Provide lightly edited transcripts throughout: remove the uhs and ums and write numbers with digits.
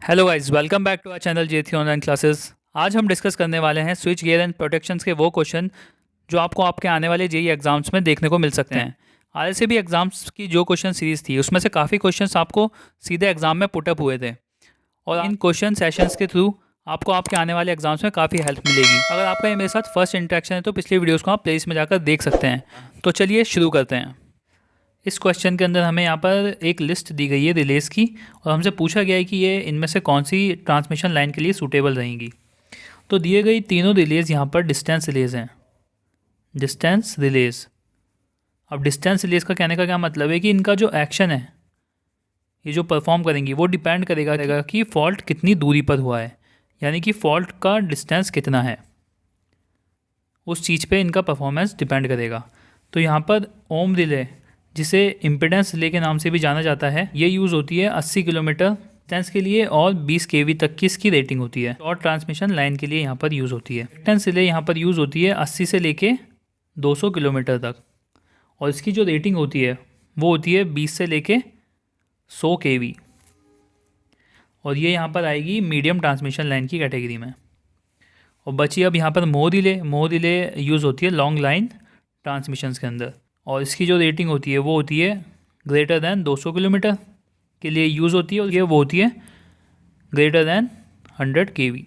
Hello guys, welcome back to our channel जेथी online classes. आज हम डिस्कस करने वाले हैं स्विच गियर एंड प्रोटेक्शंस के वो क्वेश्चन जो आपको आपके आने वाले जेई एग्जाम्स में देखने को मिल सकते हैं। आरएसए एग्जाम्स की जो क्वेश्चन सीरीज थी उसमें से काफ़ी क्वेश्चंस आपको सीधे एग्जाम में पुटअप हुए थे और इन क्वेश्चन सेशंस के थ्रू आपको आपके आने वाले एग्जाम्स में काफ़ी हेल्प मिलेगी। अगर आपका ये मेरे साथ फर्स्ट इंटरेक्शन है तो पिछली वीडियोज़ को आप प्लेलिस्ट में जाकर देख सकते हैं। तो चलिए शुरू करते हैं। इस क्वेश्चन के अंदर हमें यहाँ पर एक लिस्ट दी गई है रिलेज की और हमसे पूछा गया है कि ये इनमें से कौन सी ट्रांसमिशन लाइन के लिए सूटेबल रहेंगी। तो दिए गई तीनों रिलेज यहाँ पर डिस्टेंस रिलेज हैं, डिस्टेंस रिलेज। अब डिस्टेंस रिलेज का कहने का क्या मतलब है कि इनका जो एक्शन है, ये जो परफॉर्म करेंगी वो डिपेंड करेगा कि फॉल्ट कितनी दूरी पर हुआ है, यानी कि फॉल्ट का डिस्टेंस कितना है, उस चीज़ पे इनका परफॉर्मेंस डिपेंड करेगा। तो यहाँ पर ओम रिले, जिसे इम्पिडेंस रिले के नाम से भी जाना जाता है, ये यूज़ होती है 80 किलोमीटर डिस्टेंस के लिए और 20 केवी तक की इसकी रेटिंग होती है। शॉर्ट ट्रांसमिशन लाइन के लिए यहाँ पर यूज़ होती है। डिस्टेंस रिले यहाँ पर यूज़ होती है 80 से लेके 200 किलोमीटर तक और इसकी जो रेटिंग होती है वो होती है 20 से लेके 100 केवी और ये यहाँ पर आएगी मीडियम ट्रांसमिशन लाइन की कैटेगरी में। और बची अब यहाँ पर मोह रिले यूज़ होती है लॉन्ग लाइन ट्रांसमिशंस के अंदर और इसकी जो रेटिंग होती है वो होती है ग्रेटर दैन 200 किलोमीटर के लिए यूज़ होती है और ये वो होती है greater than 100 kV.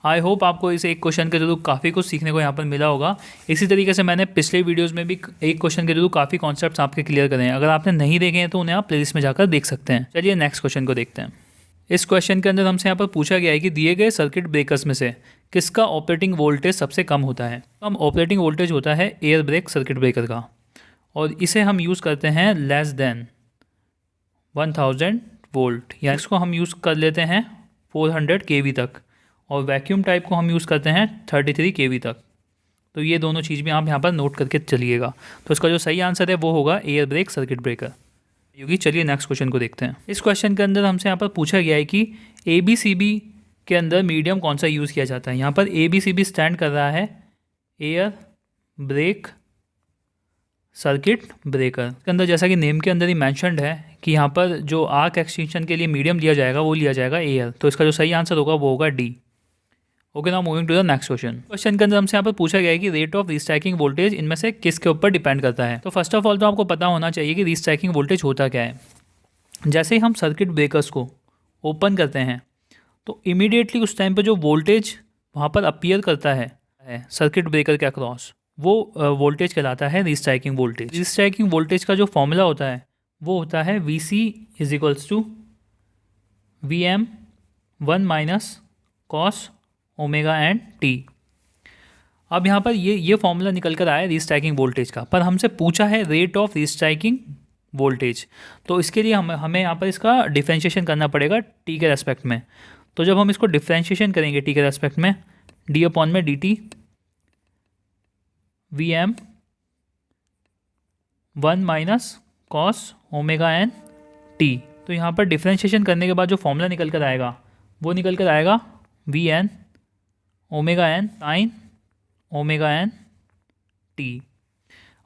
I hope आपको इस एक क्वेश्चन के थ्रू काफ़ी कुछ सीखने को यहाँ पर मिला होगा। इसी तरीके से मैंने पिछले वीडियोस में भी एक क्वेश्चन के थ्रू काफ़ी कॉन्सेप्ट्स आपके क्लियर करे हैं। अगर आपने नहीं देखे हैं तो उन्हें आप प्लेलिस्ट में जाकर देख सकते हैं। चलिए नेक्स्ट क्वेश्चन को देखते हैं। इस क्वेश्चन के अंदर हमसे यहाँ पर पूछा गया है कि दिए गए सर्किट ब्रेकर्स में से किसका ऑपरेटिंग वोल्टेज सबसे कम होता है। कम ऑपरेटिंग वोल्टेज होता है एयर ब्रेक सर्किट ब्रेकर का और इसे हम यूज़ करते हैं लेस देन 1000 वोल्ट, या इसको हम यूज़ कर लेते हैं 400 केवी तक और वैक्यूम टाइप को हम यूज़ करते हैं 33 केवी तक। तो ये दोनों चीज़ भी आप यहाँ पर नोट करके चलिएगा। तो इसका जो सही आंसर है वो होगा एयर ब्रेक सर्किट ब्रेकर योगी। चलिए नेक्स्ट क्वेश्चन को देखते हैं। इस क्वेश्चन के अंदर हमसे यहाँ पर पूछा गया है कि ABCB के अंदर मीडियम कौन सा यूज़ किया जाता है। यहाँ पर ABCB स्टैंड कर रहा है एयर ब्रेक सर्किट ब्रेकर के अंदर, जैसा कि नेम के अंदर ही मैंशनड है कि यहाँ पर जो आर्क एक्सटेंशन के लिए मीडियम लिया जाएगा वो लिया जाएगा एयर। तो इसका जो सही आंसर होगा वो होगा D. Okay, now moving to the next question. Question के अंदर हमसे यहाँ पर पूछा गया है कि रेट ऑफ रीस्ट्राइकिंग वोल्टेज इनमें से किसके ऊपर डिपेंड करता है। तो फर्स्ट ऑफ ऑल तो आपको पता होना चाहिए कि रीस्ट्राइकिंग वोल्टेज होता क्या है। जैसे ही हम सर्किट ब्रेकर्स को ओपन करते हैं तो इमीडिएटली उस टाइम पर जो वोल्टेज वहाँ पर अपीयर करता है सर्किट ब्रेकर के अक्रॉस, वो वोल्टेज कहलाता है रीस्ट्राइकिंग वोल्टेज। रीस्ट्राइकिंग वोल्टेज का जो फॉर्मूला होता है वो होता है VC = VM 1 - cos omega and T. अब यहाँ पर ये फॉर्मूला निकल कर आया रीस्ट्राइकिंग वोल्टेज का, पर हमसे पूछा है रेट ऑफ रीस्ट्राइकिंग वोल्टेज। तो इसके लिए हमें यहाँ पर इसका डिफ्रेंशिएशन करना पड़ेगा टी के रेस्पेक्ट में। तो जब हम इसको डिफ्रेंशिएशन करेंगे टी के रेस्पेक्ट में, d/dt VM 1 - cos omega N T. तो यहाँ पर डिफ्रेंशिएशन करने के बाद जो फॉर्मूला निकल कर आएगा वो निकल कर आएगा VN omega N sine omega N T.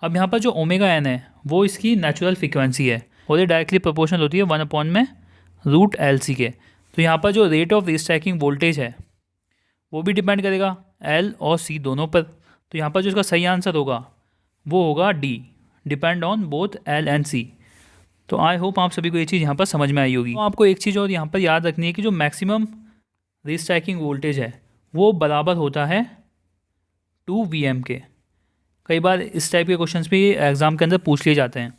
अब यहाँ पर जो ओमेगा एन है वो इसकी नेचुरल फ्रीक्वेंसी है और ये डायरेक्टली प्रोपोर्शनल होती है 1/√LC के। तो यहाँ पर जो रेट ऑफ रीस्ट्राइकिंग वोल्टेज है वो भी डिपेंड करेगा L और C दोनों पर। तो यहाँ पर जो इसका सही आंसर होगा वो होगा D, depend on both L and C। तो आई होप आप सभी को ये चीज़ यहाँ पर समझ में आई होगी। तो आपको एक चीज़ और यहाँ पर याद रखनी है कि जो मैक्सिमम रीस्ट्राइकिंग वोल्टेज है वो बराबर होता है 2 VM के। कई बार इस टाइप के क्वेश्चंस भी एग्जाम के अंदर पूछ लिए जाते हैं,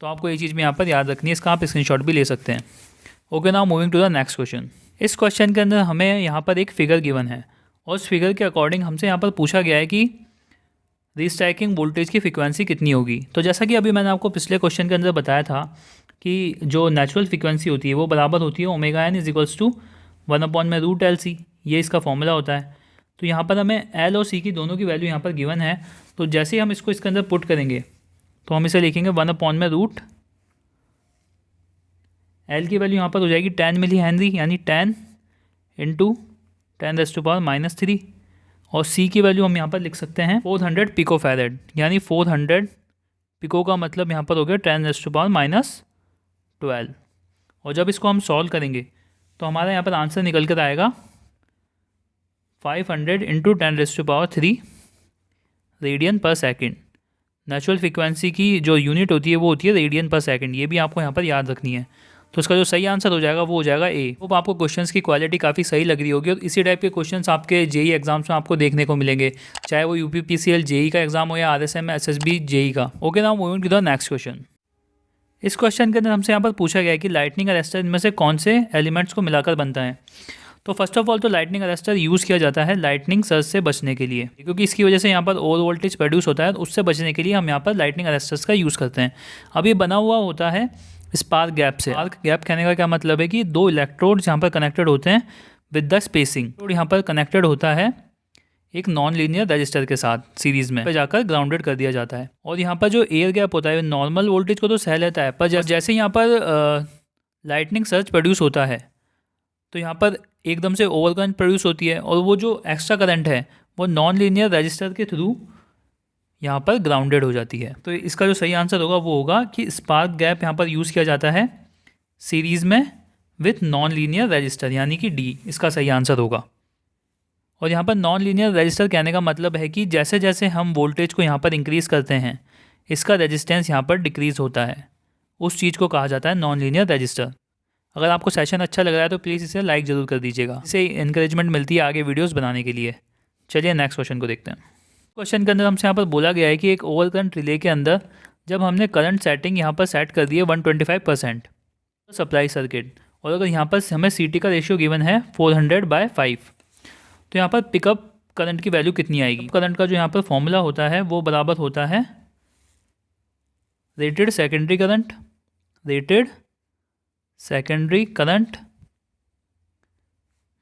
तो आपको ये चीज़ भी यहाँ पर याद रखनी है। इसका आप स्क्रीनशॉट भी ले सकते हैं। Okay, now moving to the next question. इस क्वेश्चन के अंदर हमें यहाँ पर एक फिगर गिवन है और उस फिगर के अकॉर्डिंग हमसे यहाँ पर पूछा गया है कि रीस्ट्राइकिंग वोल्टेज की फ्रीक्वेंसी कितनी होगी। तो जैसा कि अभी मैंने आपको पिछले क्वेश्चन के अंदर बताया था कि जो नेचुरल फ्रीक्वेंसी होती है वो बराबर होती है ओमेगा एन = 1/√LC। ये इसका फॉर्मूला होता है। तो यहाँ पर हमें L और C की दोनों की वैल्यू यहाँ पर गिवन है। तो जैसे ही हम इसको इसके अंदर पुट करेंगे तो हम इसे लिखेंगे 1/√, L की वैल्यू यहाँ पर हो जाएगी 10 मिली हेनरी, यानी 10 × 10⁻³ और C की वैल्यू हम यहाँ पर लिख सकते हैं 400 पिको फैरेड, यानी 400 पिको का मतलब यहाँ पर हो गया 10⁻12। और जब इसको हम सॉल्व करेंगे तो हमारा यहाँ पर आंसर निकल कर आएगा 500 इंटू 10⁻³ रेडियन पर सेकेंड। नेचुरल फ्रीक्वेंसी की जो यूनिट होती है वो होती है रेडियन पर सेकंड। ये भी आपको यहाँ पर याद रखनी है। तो इसका जो सही आंसर हो जाएगा वो हो जाएगा ए। तो आपको क्वेश्चंस की क्वालिटी काफ़ी सही लग रही होगी और इसी टाइप के क्वेश्चंस आपके जेई एग्जाम्स में आपको देखने को मिलेंगे, चाहे वो यूपीपीसीएल जेई का एग्जाम हो या आरएसएम एसएसबी जेई का। Okay, now moving to the next question. इस क्वेश्चन के अंदर हमसे यहाँ पर पूछा गया है कि लाइटनिंग अरेस्टर इनमें से कौन से एलिमेंट्स को मिलाकर बनता है। तो फर्स्ट ऑफ ऑल तो लाइटनिंग अरेस्टर यूज़ किया जाता है लाइटनिंग सर्ज से बचने के लिए, क्योंकि इसकी वजह से यहाँ पर ओवर वोल्टेज प्रोड्यूस होता है। उससे बचने के लिए हम यहाँ पर लाइटनिंग अरेस्टर्स का यूज़ करते हैं। अब ये बना हुआ होता है स्पार्क गैप से। स्पार्क गैप कहने का क्या मतलब है कि दो इलेक्ट्रोड्स यहाँ पर कनेक्टेड होते हैं विद द स्पेसिंग। तो यहाँ पर कनेक्टेड होता है एक नॉन लीनियर रजिस्टर के साथ सीरीज में, पर जाकर ग्राउंडेड कर दिया जाता है। और यहाँ पर जो एयर गैप होता है नॉर्मल वोल्टेज को तो सह लेता है, पर जैसे यहाँ पर लाइटनिंग सर्ज प्रोड्यूस होता है तो यहाँ पर एकदम से ओवर करंट प्रोड्यूस होती है और वो जो एक्स्ट्रा करंट है वो नॉन लीनियर रजिस्टर के थ्रू यहाँ पर ग्राउंडेड हो जाती है। तो इसका जो सही आंसर होगा वो होगा कि स्पार्क गैप यहाँ पर यूज़ किया जाता है सीरीज़ में विथ नॉन लीनियर रजिस्टर, यानी कि डी इसका सही आंसर होगा। और यहाँ पर नॉन लीनियर रजिस्टर कहने का मतलब है कि जैसे जैसे हम वोल्टेज को यहाँ पर इंक्रीज़ करते हैं इसका रेजिस्टेंस यहाँ पर डिक्रीज़ होता है। उस चीज़ को कहा जाता है नॉन लीनियर रजिस्टर। अगर आपको सेशन अच्छा लग रहा है तो प्लीज़ इसे लाइक ज़रूर कर दीजिएगा, इससे इंकरेजमेंट मिलती है आगे वीडियोस बनाने के लिए। चलिए नेक्स्ट क्वेश्चन को देखते हैं। क्वेश्चन के अंदर हमसे यहाँ पर बोला गया है कि एक ओवर करंट रिले के अंदर जब हमने करंट सेटिंग यहाँ पर सेट कर दी है 125% सप्लाई सर्किट, और अगर यहाँ पर हमें CT का रेशियो गिवन है 400/5, तो यहाँ पर पिकअप करंट की वैल्यू कितनी आएगी। करंट का जो यहाँ पर फॉर्मूला होता है वो बराबर होता है rated secondary current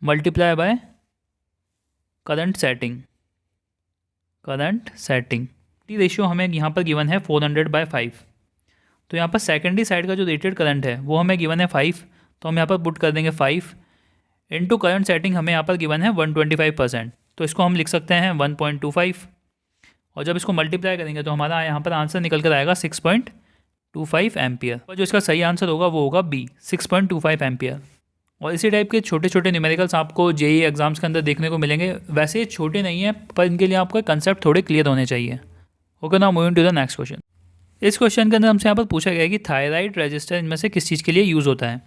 multiply by current setting. T ratio हमें यहाँ पर गिवन है 400/5। तो यहाँ पर सेकेंडरी साइड का जो रेटेड करंट है वो हमें गिवन है 5, तो हम यहाँ पर पुट कर देंगे 5 इंटू करंट सेटिंग हमें यहाँ पर गिवन है 125%, तो इसको हम लिख सकते हैं 1.25, और जब इसको मल्टीप्लाई करेंगे तो हमारा यहाँ पर आंसर निकल कर आएगा 6.25 एम्पियर। और जो इसका सही आंसर होगा वो होगा बी 6.25 एम्पियर। और इसी टाइप के छोटे छोटे न्यूमेरिकल्स आपको जेई एग्जाम्स के अंदर देखने को मिलेंगे। वैसे ये छोटे नहीं हैं, पर इनके लिए आपको कंसेप्ट थोड़े क्लियर होने चाहिए। Okay, now moving to the next question. इस क्वेश्चन के अंदर हमसे यहाँ पर पूछा गया है कि थायराइड रजिस्टर इनमें से किस चीज़ के लिए यूज़ होता है।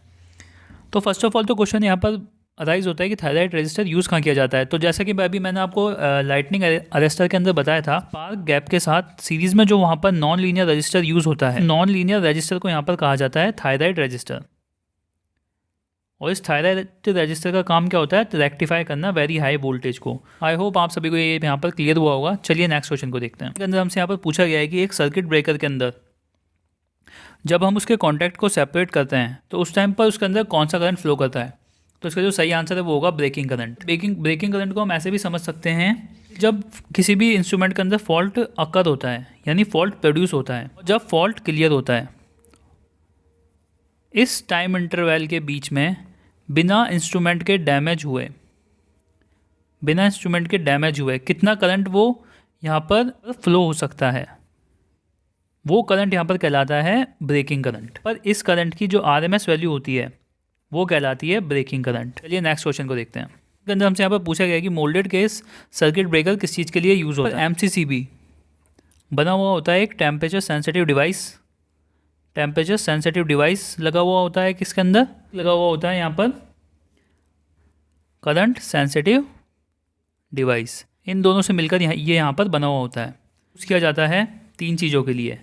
तो फर्स्ट ऑफ ऑल तो क्वेश्चन यहाँ पर अराइज होता है कि थायराइड रजिस्टर यूज़ कहाँ किया जाता है। तो जैसा कि अभी मैंने आपको लाइटनिंग अरेस्टर के अंदर बताया था, स्पार्क गैप के साथ सीरीज़ में जो वहाँ पर नॉन लीनियर रजिस्टर यूज़ होता है, नॉन लीनियर रजिस्टर को यहाँ पर कहा जाता है थायराइड रजिस्टर। और इस थायराइड रजिस्टर का काम क्या होता है, रेक्टिफाई करना वेरी हाई वोल्टेज को। आई होप आप सभी को ये यहाँ पर क्लियर हुआ होगा। चलिए नेक्स्ट क्वेश्चन को देखते हैं। इसके अंदर हमसे यहाँ पर पूछा गया है कि एक सर्किट ब्रेकर के अंदर जब हम उसके कॉन्टैक्ट को सेपरेट करते हैं तो उस टाइम पर उसके अंदर कौन सा करंट फ्लो करता है। तो इसका जो सही आंसर है वो होगा ब्रेकिंग करंट। ब्रेकिंग करंट को हम ऐसे भी समझ सकते हैं, जब किसी भी इंस्ट्रूमेंट के अंदर फॉल्ट अकर होता है, यानी फॉल्ट प्रोड्यूस होता है, जब फॉल्ट क्लियर होता है, इस टाइम इंटरवल के बीच में बिना इंस्ट्रूमेंट के डैमेज हुए कितना करंट वो यहाँ पर फ्लो हो सकता है, वो करंट यहाँ पर कहलाता है ब्रेकिंग करंट। पर इस करंट की जो RMS वैल्यू होती है वो कहलाती है ब्रेकिंग करंट। चलिए नेक्स्ट क्वेश्चन को देखते हैं। इसके अंदर हमसे यहाँ पर पूछा गया कि मोल्डेड केस सर्किट ब्रेकर किस चीज़ के लिए यूज़ होता है। MCCB बना हुआ होता है एक टेम्परेचर सेंसिटिव डिवाइस लगा हुआ होता है। किसके अंदर लगा हुआ होता है, यहाँ पर करंट सेंसिटिव डिवाइस। इन दोनों से मिलकर ये यहाँ पर बना हुआ होता है। यूज़ किया जाता है 3 चीज़ों के लिए।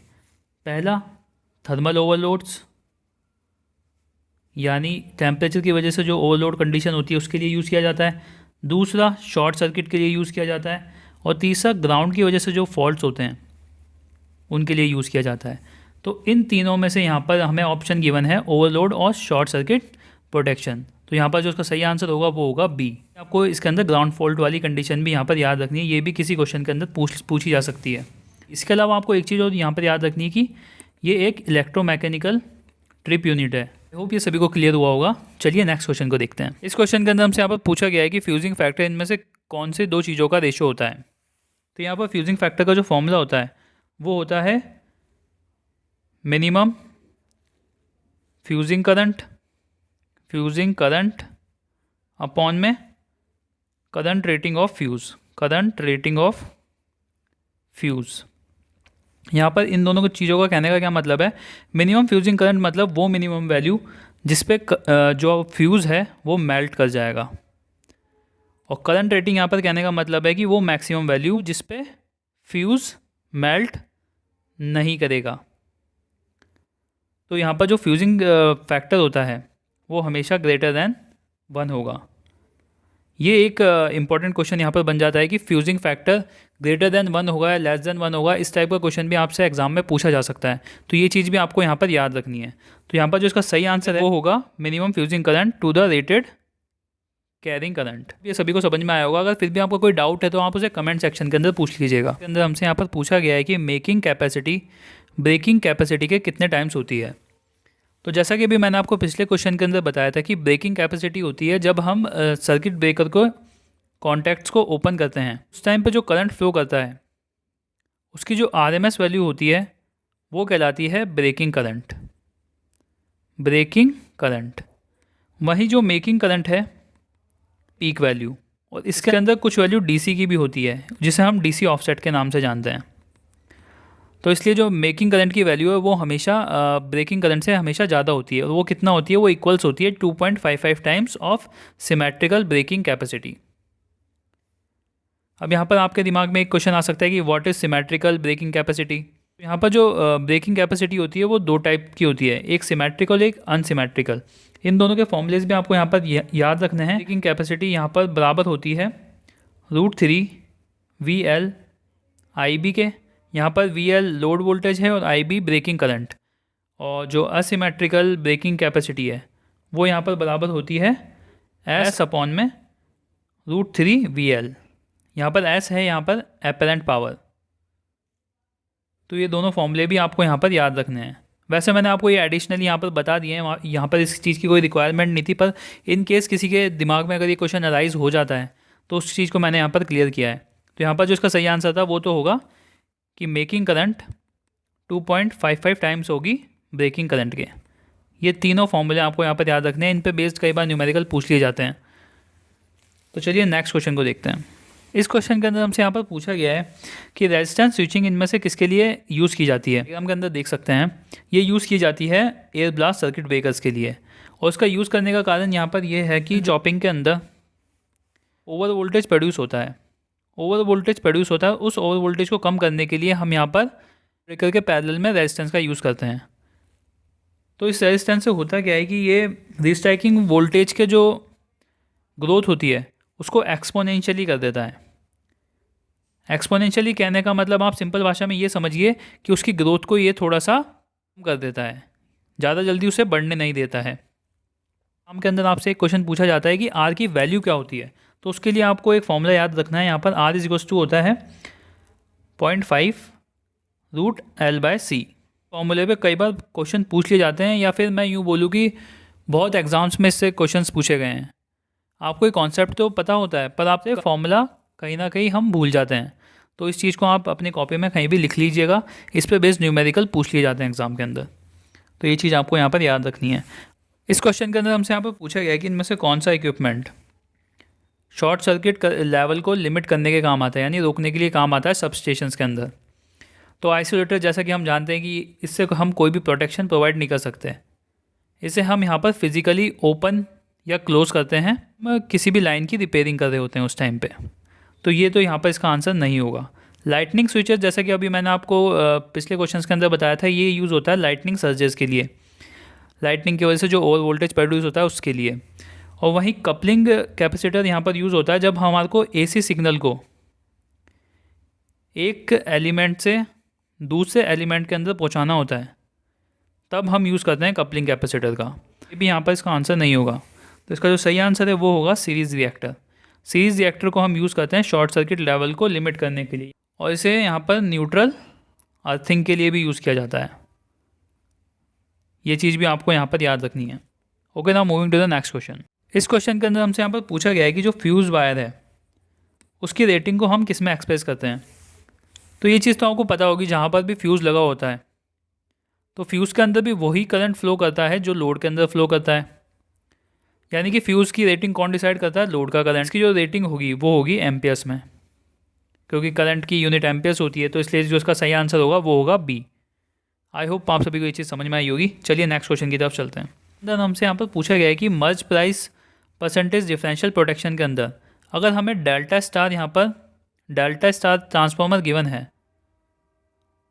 पहला, थर्मल ओवरलोड्स, यानी टेम्परेचर की वजह से जो ओवरलोड कंडीशन होती है उसके लिए यूज़ किया जाता है। दूसरा, शॉर्ट सर्किट के लिए यूज़ किया जाता है। और तीसरा, ग्राउंड की वजह से जो फॉल्ट्स होते हैं उनके लिए यूज़ किया जाता है। तो इन तीनों में से यहाँ पर हमें ऑप्शन गिवन है ओवरलोड और शॉर्ट सर्किट प्रोटेक्शन। तो यहाँ पर जो उसका सही आंसर होगा वो होगा बी। आपको इसके अंदर ग्राउंड फॉल्ट वाली कंडीशन भी यहाँ पर याद रखनी है, ये भी किसी क्वेश्चन के अंदर पूछी जा सकती है। इसके अलावा आपको एक चीज़ और यहाँ पर याद रखनी है कि ये एक इलेक्ट्रोमैकेनिकल ट्रिप यूनिट है। आई होप ये सभी को क्लियर हुआ होगा। चलिए नेक्स्ट क्वेश्चन को देखते हैं। इस क्वेश्चन के अंदर हमसे यहाँ पर पूछा गया है कि फ्यूजिंग फैक्टर इनमें से कौन से 2 चीज़ों का रेशो होता है। तो यहाँ पर फ्यूजिंग फैक्टर का जो फॉर्मूला होता है वो होता है मिनिमम फ्यूजिंग करंट अपॉन में current rating of fuse, current rating of fuse. यहाँ पर इन दोनों चीज़ों का कहने का क्या मतलब है, मिनिमम फ्यूजिंग करंट मतलब वो मिनिमम वैल्यू जिस पे जो फ्यूज़ है वो मेल्ट कर जाएगा, और करंट रेटिंग यहाँ पर कहने का मतलब है कि वो मैक्सिमम वैल्यू जिस पे फ्यूज़ मेल्ट नहीं करेगा। तो यहाँ पर जो फ्यूजिंग फैक्टर होता है वो हमेशा ग्रेटर दैन 1 होगा। ये एक इंपॉर्टेंट क्वेश्चन यहाँ पर बन जाता है कि फ्यूजिंग फैक्टर ग्रेटर दैन 1 होगा या लेस दैन 1 होगा। इस टाइप का क्वेश्चन भी आपसे एग्जाम में पूछा जा सकता है, तो ये चीज़ भी आपको यहाँ पर याद रखनी है। तो यहाँ पर जो इसका सही आंसर है वो होगा minimum fusing current to the rated carrying current. ये सभी को समझ में आया होगा। अगर फिर भी आपको कोई डाउट है तो आप उसे कमेंट सेक्शन के अंदर पूछ लीजिएगा। इसके अंदर हमसे यहाँ पर पूछा गया है कि मेकिंग कैपेसिटी ब्रेकिंग कैपेसिटी के कितने टाइम्स होती है। तो जैसा कि अभी मैंने आपको पिछले क्वेश्चन के अंदर बताया था कि ब्रेकिंग कैपेसिटी होती है जब हम सर्किट ब्रेकर को कॉन्टैक्ट्स को ओपन करते हैं, उस टाइम पे जो करंट फ्लो करता है उसकी जो आरएमएस वैल्यू होती है वो कहलाती है ब्रेकिंग करंट, ब्रेकिंग करंट। वही जो मेकिंग करंट है पीक वैल्यू, और इसके अंदर कुछ वैल्यू डीसी की भी होती है जिसे हम डीसी ऑफसेट के नाम से जानते हैं। तो इसलिए जो मेकिंग करंट की वैल्यू है वो हमेशा ब्रेकिंग करंट से हमेशा ज़्यादा होती है, और वो कितना होती है, वो इक्वल्स होती है 2.55 times of symmetrical breaking capacity. अब यहाँ पर आपके दिमाग में एक क्वेश्चन आ सकता है कि what is symmetrical breaking capacity. यहाँ पर जो ब्रेकिंग कैपेसिटी होती है वो दो टाइप की होती है, एक सिमेट्रिकल एक अनसिमेट्रिकल। इन दोनों के फॉर्मूलेज भी आपको यहाँ पर याद रखने हैं। ब्रेकिंग कैपेसिटी यहाँ पर बराबर होती है √3 VL IB के। यहाँ पर VL लोड वोल्टेज है और IB ब्रेकिंग करंट, और जो असिमेट्रिकल ब्रेकिंग कैपेसिटी है वो यहाँ पर बराबर होती है S अपॉन में √3 VL। यहाँ पर S है यहाँ पर एपरेंट पावर। तो ये दोनों फॉर्मूले भी आपको यहाँ पर याद रखने हैं। वैसे मैंने आपको ये एडिशनली यहाँ पर बता दिए हैं, यहाँ पर इस चीज़ की कोई रिक्वायरमेंट नहीं थी, पर इन केस किसी के दिमाग में अगर ये क्वेश्चन अराइज हो जाता है तो उस चीज़ को मैंने यहाँ पर क्लियर किया है। तो यहाँ पर जो इसका सही आंसर था वो तो होगा कि मेकिंग करंट 2.55 टाइम्स होगी ब्रेकिंग करंट के। ये तीनों फॉर्मूले आपको यहाँ पर याद रखने हैं, इन पे बेस्ड कई बार न्यूमेरिकल पूछ लिए जाते हैं। तो चलिए नेक्स्ट क्वेश्चन को देखते हैं। इस क्वेश्चन के अंदर हमसे यहाँ पर पूछा गया है कि रेजिस्टेंस स्विचिंग इनमें से किसके लिए यूज़ की जाती है। हम के अंदर देख सकते हैं ये यूज़ की जाती है एयर ब्लास्ट सर्किट ब्रेकर्स के लिए, और उसका यूज़ करने का कारण यहाँ पर यह है कि चॉपिंग के अंदर ओवर वोल्टेज प्रोड्यूस होता है, उस ओवर वोल्टेज को कम करने के लिए हम यहाँ पर ब्रेकर के पैरेलल में रेजिस्टेंस का यूज़ करते हैं। तो इस रेजिस्टेंस से होता क्या है कि ये रीस्ट्राइकिंग वोल्टेज के जो ग्रोथ होती है उसको एक्सपोनेंशियली कर देता है। एक्सपोनेंशियली कहने का मतलब आप सिंपल भाषा में ये समझिए कि उसकी ग्रोथ को ये थोड़ा सा कम कर देता है, ज़्यादा जल्दी उसे बढ़ने नहीं देता है। एग्जाम के अंदर आपसे एक क्वेश्चन पूछा जाता है कि आर की वैल्यू क्या होती है, तो उसके लिए आपको एक फॉर्मूला याद रखना है। यहाँ पर R = होता है 0.5 √L/C। फॉर्मूले पे कई बार क्वेश्चन पूछ लिए जाते हैं, या फिर मैं यूँ बोलूँ कि बहुत एग्जाम्स में इससे क्वेश्चंस पूछे गए हैं। आपको एक कॉन्सेप्ट तो पता होता है पर आपसे फॉर्मूला कहीं ना कहीं हम भूल जाते हैं। तो इस चीज़ को आप अपने कॉपी में कहीं भी लिख लीजिएगा, इस पे बेस्ड न्यूमेरिकल पूछ लिए जाते हैं एग्जाम के अंदर। तो ये चीज़ आपको यहाँ पर याद रखनी है। इस क्वेश्चन के अंदर हमसे यहाँ पर पूछा गया है कि इनमें से कौन सा इक्विपमेंट शॉर्ट सर्किट लेवल को लिमिट करने के काम आता है, यानी रोकने के लिए काम आता है सबस्टेशंस के अंदर। तो आइसोलेटर, जैसा कि हम जानते हैं कि इससे हम कोई भी प्रोटेक्शन प्रोवाइड नहीं कर सकते, इसे हम यहाँ पर फिज़िकली ओपन या क्लोज़ करते हैं किसी भी लाइन की रिपेयरिंग कर रहे होते हैं उस टाइम पे। तो ये तो यहाँ पर इसका आंसर नहीं होगा। लाइटनिंग स्विचेस, जैसा कि अभी मैंने आपको पिछले क्वेश्चंस के अंदर बताया था, ये यूज़ होता है लाइटनिंग सर्जेस के लिए, लाइटनिंग की वजह से जो ओवर वोल्टेज प्रोड्यूस होता है उसके लिए। और वहीं कपलिंग कैपेसिटर यहाँ पर यूज़ होता है जब हमारे को एसी सिग्नल को एक एलिमेंट से दूसरे एलिमेंट के अंदर पहुँचाना होता है, तब हम यूज़ करते हैं कपलिंग कैपेसिटर का। ये भी यहाँ पर इसका आंसर नहीं होगा। तो इसका जो सही आंसर है वो होगा सीरीज़ रिएक्टर। सीरीज़ रिएक्टर को हम यूज़ करते हैं शॉर्ट सर्किट लेवल को लिमिट करने के लिए, और इसे यहाँ पर न्यूट्रल अर्थिंग के लिए भी यूज़ किया जाता है। ये चीज़ भी आपको यहाँ पर याद रखनी है। Okay, now moving to the next question. इस क्वेश्चन के अंदर हमसे यहाँ पर पूछा गया है कि जो फ्यूज़ वायर है उसकी रेटिंग को हम किस में एक्सप्रेस करते हैं। तो ये चीज़ तो आपको पता होगी, जहाँ पर भी फ्यूज़ लगा होता है तो फ्यूज़ के अंदर भी वही करंट फ्लो करता है जो लोड के अंदर फ्लो करता है। यानी कि फ्यूज़ की रेटिंग कौन डिसाइड करता है? लोड का करंट। इसकी जो रेटिंग होगी वो होगी एम्पियर्स में, क्योंकि करंट की यूनिट एम्पियर्स होती है, तो इसलिए जो इसका सही आंसर होगा वो होगा बी। आई होप आप सभी को ये चीज़ समझ में आई होगी। चलिए नेक्स्ट क्वेश्चन की तरफ चलते हैं। देन हमसे यहाँ पर पूछा गया है कि मर्ज प्राइस परसेंटेज डिफरेंशियल प्रोटेक्शन के अंदर अगर हमें डेल्टा स्टार यहाँ पर डेल्टा स्टार ट्रांसफार्मर गिवन है,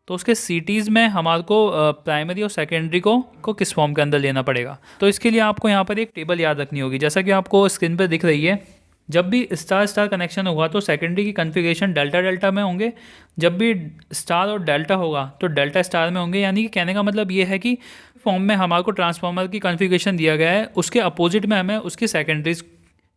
तो उसके सीटीज़ में हमारे को प्राइमरी और सेकेंडरी को किस फॉर्म के अंदर लेना पड़ेगा। तो इसके लिए आपको यहाँ पर एक टेबल याद रखनी होगी, जैसा कि आपको स्क्रीन पर दिख रही है। जब भी स्टार स्टार कनेक्शन होगा तो सेकेंडरी की कन्फिगरेशन डेल्टा डेल्टा में होंगे, जब भी स्टार और डेल्टा होगा तो डेल्टा स्टार में होंगे। यानी कि कहने का मतलब ये है कि फॉर्म में हमारे को ट्रांसफार्मर की कन्फिगरेशन दिया गया है, उसके अपोजिट में हमें उसकी सेकेंडरीज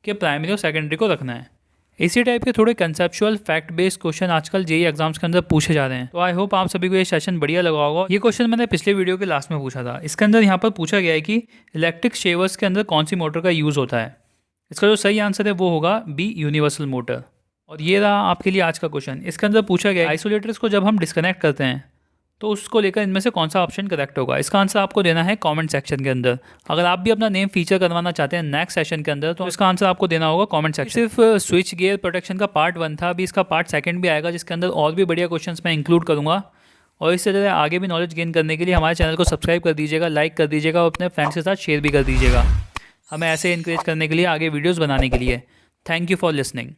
के प्राइमरी और सेकेंडरी को रखना है। इसी टाइप के थोड़े कंसेप्चुअल फैक्ट बेस्ड क्वेश्चन आजकल जेईई एग्जाम्स के अंदर पूछे जा रहे हैं। तो आई होप आप सभी को ये सेशन बढ़िया लगा होगा। ये क्वेश्चन मैंने पिछले वीडियो के लास्ट में पूछा था। इसके अंदर यहाँ पर पूछा गया है कि इलेक्ट्रिक शेवर्स के अंदर कौन सी मोटर का यूज़ होता है। इसका जो सही आंसर है वो होगा बी, यूनिवर्सल मोटर। और ये रहा आपके लिए आज का क्वेश्चन। इसके अंदर पूछा गया आइसोलेटर्स को जब हम डिस्कनेक्ट करते हैं तो उसको लेकर इनमें से कौन सा ऑप्शन करेक्ट होगा। इसका आंसर आपको देना है कमेंट सेक्शन के अंदर। अगर आप भी अपना नेम फीचर करवाना चाहते हैं नेक्स्ट सेशन के अंदर तो इसका आंसर आपको देना होगा कमेंट सेक्शन। सिर्फ स्विच गियर प्रोटेक्शन का पार्ट 1 था, अभी इसका पार्ट 2 भी आएगा, जिसके अंदर और भी बढ़िया क्वेश्चंस मैं इंक्लूड करूँगा। और इससे ज़्यादा आगे भी नॉलेज गेन करने के लिए हमारे चैनल को सब्सक्राइब कर दीजिएगा, लाइक कर दीजिएगा और अपने फ्रेंड्स के साथ शेयर भी कर दीजिएगा, हमें ऐसे इंकरेज करने के लिए, आगे वीडियोज़ बनाने के लिए। Thank you for listening.